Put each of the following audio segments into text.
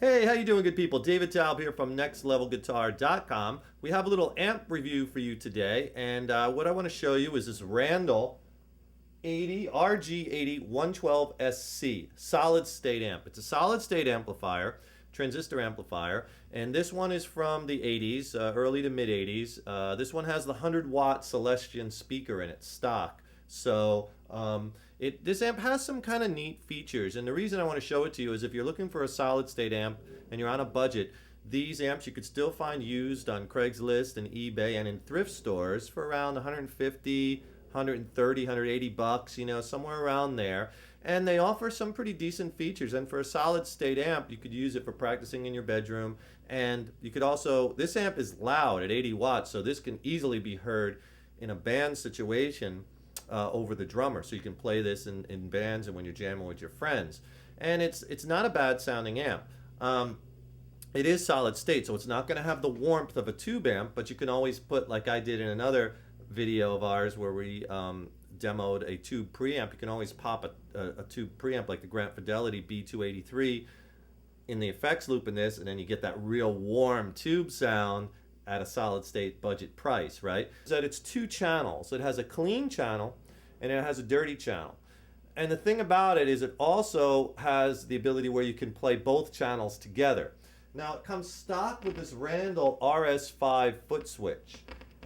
Hey, how you doing, good people? David Taub here from nextlevelguitar.com. We have a little amp review for you today, and what I want to show you is this Randall RG80 112SC solid state amp. It's a solid state amplifier, transistor amplifier, and this one is from the 80s, early to mid 80s. This one has the 100-watt Celestion speaker in it, stock. So this amp has some kind of neat features, and the reason I want to show it to you is if you're looking for a solid state amp and you're on a budget, these amps you could still find used on Craigslist and eBay and in thrift stores for around 150, 130, 180 bucks, you know, somewhere around there. And they offer some pretty decent features, and for a solid state amp you could use it for practicing in your bedroom, and you could also, this amp is loud at 80 watts, so this can easily be heard in a band situation over the drummer, so you can play this in bands and when you're jamming with your friends. And it's not a bad sounding amp. It is solid state, so it's not going to have the warmth of a tube amp, but you can always put, like I did in another video of ours where we demoed a tube preamp, you can always pop a tube preamp like the Grant Fidelity B283 in the effects loop in this, and then you get that real warm tube sound at a solid state budget price, right? So it's two channels. It has a clean channel and it has a dirty channel. And the thing about it is it also has the ability where you can play both channels together. Now it comes stock with this Randall RS5 foot switch.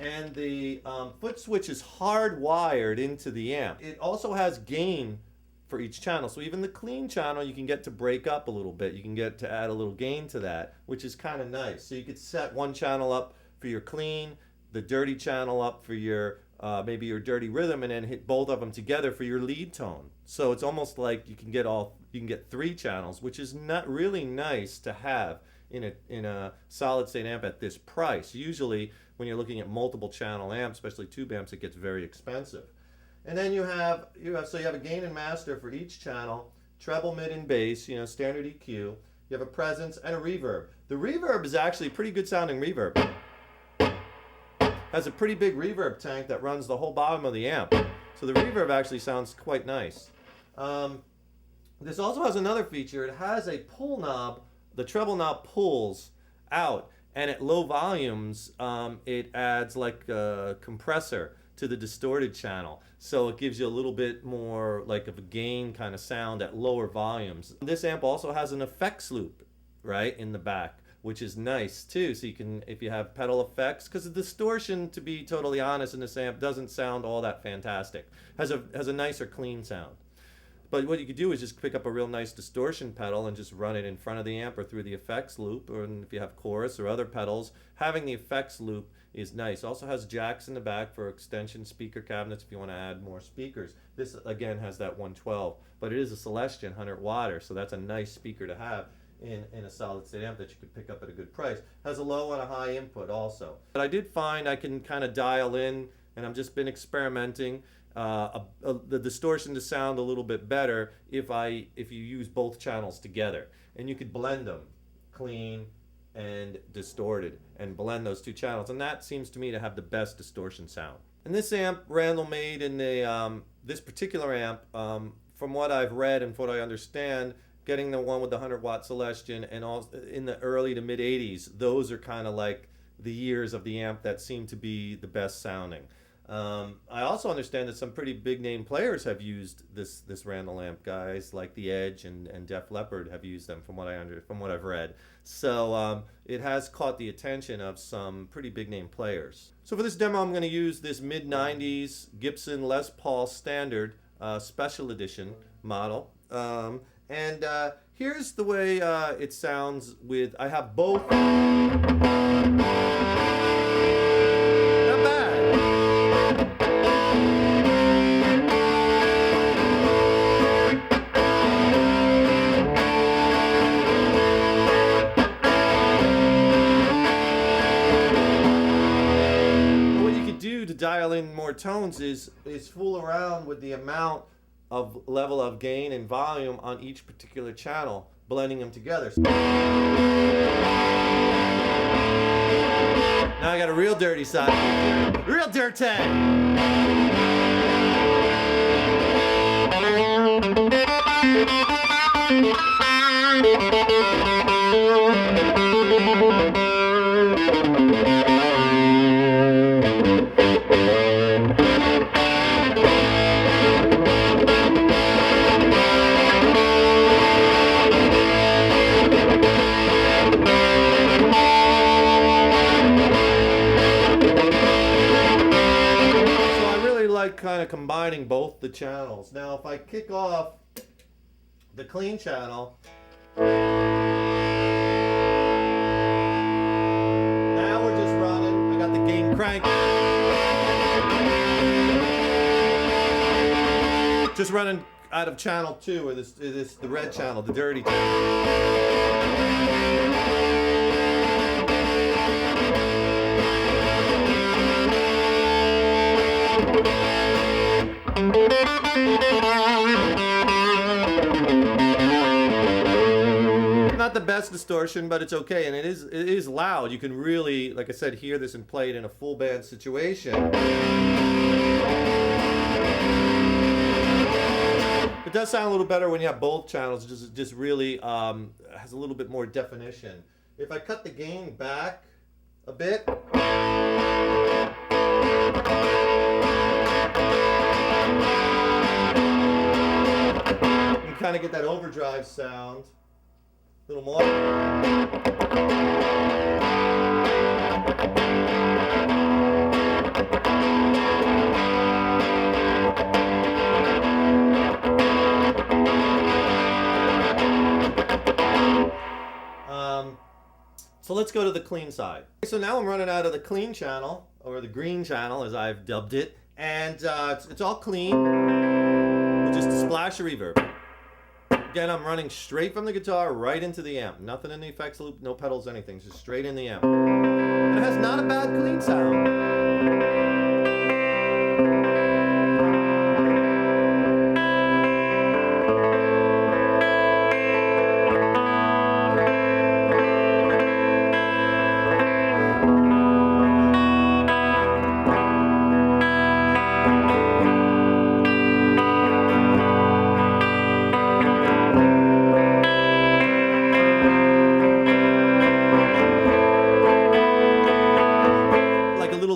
And the foot switch is hardwired into the amp. It also has gain for each channel. So even the clean channel you can get to break up a little bit. You can get to add a little gain to that, which is kind of nice. So you could set one channel up for your clean, the dirty channel up for your maybe your dirty rhythm, and then hit both of them together for your lead tone. So it's almost like you can get three channels, which is not really nice to have in a solid state amp at this price. Usually when you're looking at multiple channel amps, especially tube amps, it gets very expensive. And then you have a gain and master for each channel, treble, mid, and bass, you know, standard EQ. You have a presence and a reverb. The reverb is actually a pretty good sounding reverb. Has a pretty big reverb tank that runs the whole bottom of the amp. So the reverb actually sounds quite nice. This also has another feature. It has a pull knob. The treble knob pulls out, and at low volumes it adds like a compressor to the distorted channel, so it gives you a little bit more like of a gain kind of sound at lower volumes. This amp also has an effects loop right in the back, which is nice too, so you can, if you have pedal effects, because the distortion, to be totally honest, in this amp doesn't sound all that fantastic. Has a nicer clean sound. But what you could do is just pick up a real nice distortion pedal and just run it in front of the amp or through the effects loop, or if you have chorus or other pedals, having the effects loop is nice. Also has jacks in the back for extension speaker cabinets if you want to add more speakers. This again has that 112, but it is a Celestion 100-watter, so that's a nice speaker to have in a solid state amp that you could pick up at a good price. Has a low and a high input also. But I did find I can kind of dial in, and I've just been experimenting, the distortion to sound a little bit better if you use both channels together, and you could blend them, clean and distorted, and blend those two channels, and that seems to me to have the best distortion sound. And this amp Randall made in this particular amp, from what I've read and from what I understand, getting the one with the 100-watt Celestion and all in the early to mid 80s, those are kind of like the years of the amp that seem to be the best sounding. I also understand that some pretty big name players have used this Randall amp. Guys like The Edge and Def Leppard have used them, from what I've read. So it has caught the attention of some pretty big name players. So for this demo, I'm going to use this mid 90s Gibson Les Paul Standard Special Edition model. And here's the way it sounds with, I have both. Not bad. What you could do to dial in more tones is fool around with the amount of level of gain and volume on each particular channel, blending them together. Now I got a real dirty side, real dirty. of combining both the channels. Now if I kick off the clean channel, now we're just running. I got the gain crank. Just running out of channel 2, or the red channel, the dirty channel. Not the best distortion, but it's okay, and it is loud. You can really, like I said, hear this and play it in a full band situation. It does sound a little better when you have both channels. Just really has a little bit more definition. If I cut the gain back a bit, you can kind of get that overdrive sound. A little more. So let's go to the clean side. So now I'm running out of the clean channel, or the green channel as I've dubbed it, and it's all clean with just a splash of reverb. Again, I'm running straight from the guitar right into the amp. Nothing in the effects loop, no pedals, anything. Just straight in the amp. And it has not a bad clean sound.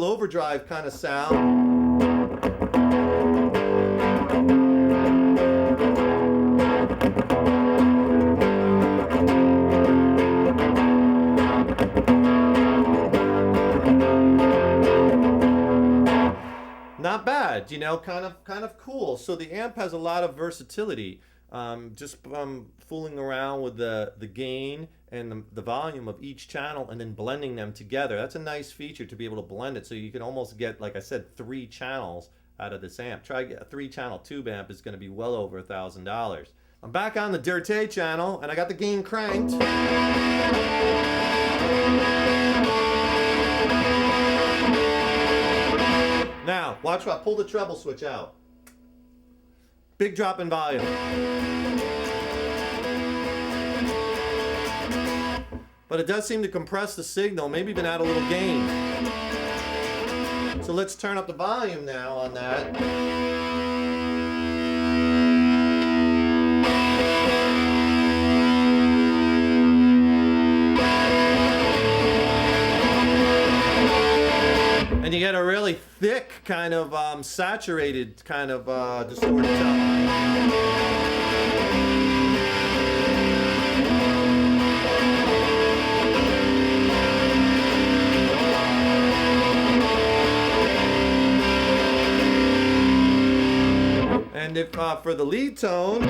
Overdrive kind of sound. Not bad, you know, kind of cool. So the amp has a lot of versatility. Just fooling around with the gain and the volume of each channel and then blending them together. That's a nice feature to be able to blend it, so you can almost get, like I said, 3 channels out of this amp. Try to get a 3-channel tube amp is going to be well over $1,000. I'm back on the dirty channel and I got the gain cranked. Now, watch I pull the treble switch out. Big drop in volume. But it does seem to compress the signal, maybe even add a little gain. So let's turn up the volume now on that. And you get a really thick, kind of saturated, kind of distorted tone. And if for the lead tone,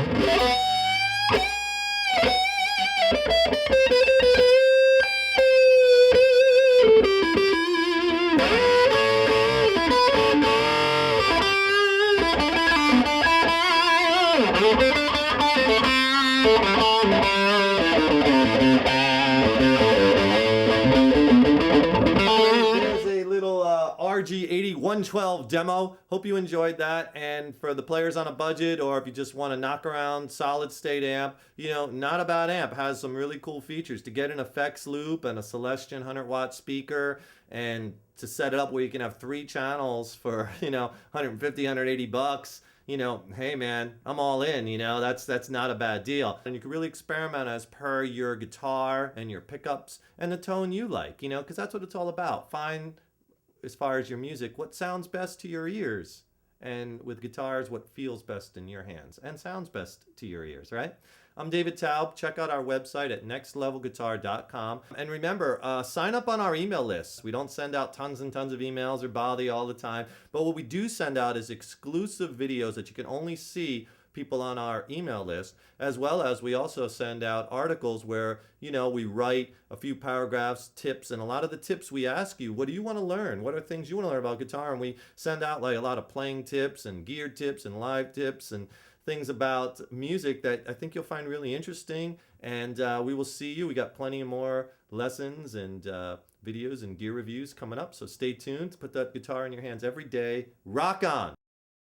RG80 112 demo. Hope you enjoyed that. And for the players on a budget, or if you just want to knock around solid state amp, you know, not a bad amp. Has some really cool features to get an effects loop and a Celestion 100-watt speaker, and to set it up where you can have 3 channels for, you know, 150, 180 bucks. You know, hey man, I'm all in, you know, that's not a bad deal. And you can really experiment as per your guitar and your pickups and the tone you like, you know, because that's what it's all about. Find, as far as your music, what sounds best to your ears, And with guitars, what feels best in your hands and sounds best to your ears, right? I'm David Taub. Check out our website at nextlevelguitar.com. And remember, sign up on our email lists. We don't send out tons and tons of emails or bother you all the time. But what we do send out is exclusive videos that you can only see people on our email list, as well as we also send out articles where, we write a few paragraphs, tips, and a lot of the tips we ask you, what do you want to learn? What are things you want to learn about guitar? And we send out like a lot of playing tips and gear tips and live tips and things about music that I think you'll find really interesting. And we will see you. We got plenty more lessons and videos and gear reviews coming up. So stay tuned. Put that guitar in your hands every day. Rock on!